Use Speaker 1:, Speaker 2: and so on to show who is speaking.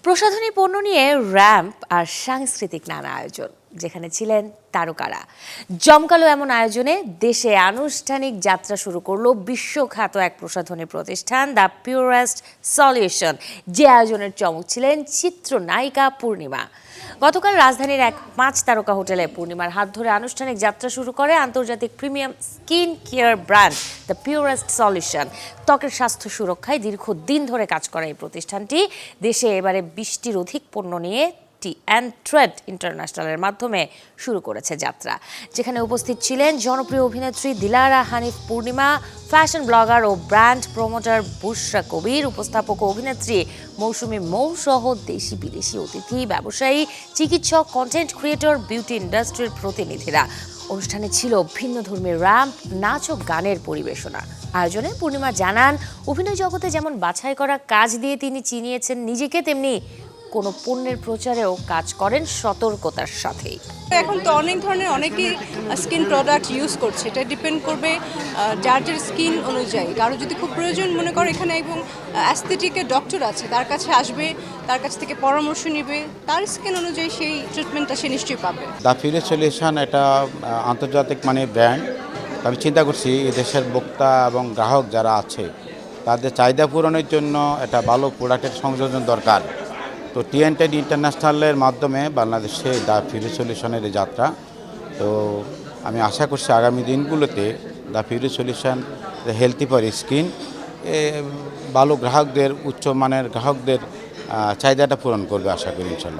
Speaker 1: প্রসাধনী পণ্য নিয়ে র্যাম্প আর সাংস্কৃতিক নানা আয়োজন, যেখানে ছিলেন তারকারা। জমকালো এমন আয়োজনে দেশে আনুষ্ঠানিক যাত্রা শুরু করলো বিশ্বখ্যাত এক প্রসাধনী প্রতিষ্ঠান দ্য পিওরেস্ট সলিউশন, যে আয়োজনের চমক ছিলেন চিত্রনায়িকা পূর্ণিমা। গতকাল রাজধানীর এক 5 তারকা হোটেলে পূর্ণিমার হাত ধরে আনুষ্ঠানিক যাত্রা শুরু করে আন্তর্জাতিক premium skin care brand the purest solution. ত্বকের স্বাস্থ্য সুরক্ষায় দীর্ঘদিন ধরে কাজ করা এই প্রতিষ্ঠানটি দেশে এবারে 20টির অধিক পণ্য নিয়ে ট্রেড ইন্টারন্যাশনালের মাধ্যমে শুরু করেছে যাত্রা, যেখানে উপস্থিত ছিলেন জনপ্রিয় অভিনেত্রী দিলারা হানিফ পূর্ণিমা, ফ্যাশন ব্লগার ও ব্র্যান্ড প্রমোটার বুশরা কবির, উপস্থাপক ও অভিনেত্রী মৌসুমী মৌ সহ দেশি বিদেশি অতিথি, ব্যবসায়ী, চিকিৎসক, কন্টেন্ট ক্রিয়েটর, বিউটি ইন্ডাস্ট্রির প্রতিনিধিরা। অনুষ্ঠানে ছিল ভিন্ন ধর্মীর র্যাম্প, নাচ ও গানের পরিবেশনা। আয়োজনে পূর্ণিমা জানান, অভিনয় জগতে যেমন বাছাই করা কাজ দিয়ে তিনি চিনিয়েছেন নিজেকে, তেমনি কোনো পণ্যের প্রচারেও কাজ করেন সতর্কতার সাথেই।
Speaker 2: এখন তো অনেক ধরনের অনেকেই স্কিন প্রোডাক্ট ইউজ করছে, এটা ডিপেন্ড করবে যার যার স্কিন অনুযায়ী। কারো যদি খুব প্রয়োজন মনে করে, এখানে এবং অ্যাস্থেটিকের ডক্টর আছে, তার কাছে আসবে, তার কাছ থেকে পরামর্শ নেবে, তার স্কিন অনুযায়ী সেই ট্রিটমেন্টটা সে নিশ্চয়ই পাবে।
Speaker 3: দ্য পিওরেস্ট সলিউশন এটা আন্তর্জাতিক মানে ব্র্যান্ড। আমি চিন্তা করছি দেশের ভোক্তা এবং গ্রাহক যারা আছে তাদের চাহিদা পূরণের জন্য একটা ভালো প্রোডাক্টের সংযোজন দরকার। তো ট্রেড ইন্টারন্যাশনালের মাধ্যমে বাংলাদেশে দ্য পিওরেস্ট সলিউশনের এই যাত্রা। তো আমি আশা করছি আগামী দিনগুলোতে the purest solution healthy for skin ভালো গ্রাহকদের, উচ্চমানের গ্রাহকদের চাহিদাটা পূরণ করবে আশা করি ইনশাল্লাহ।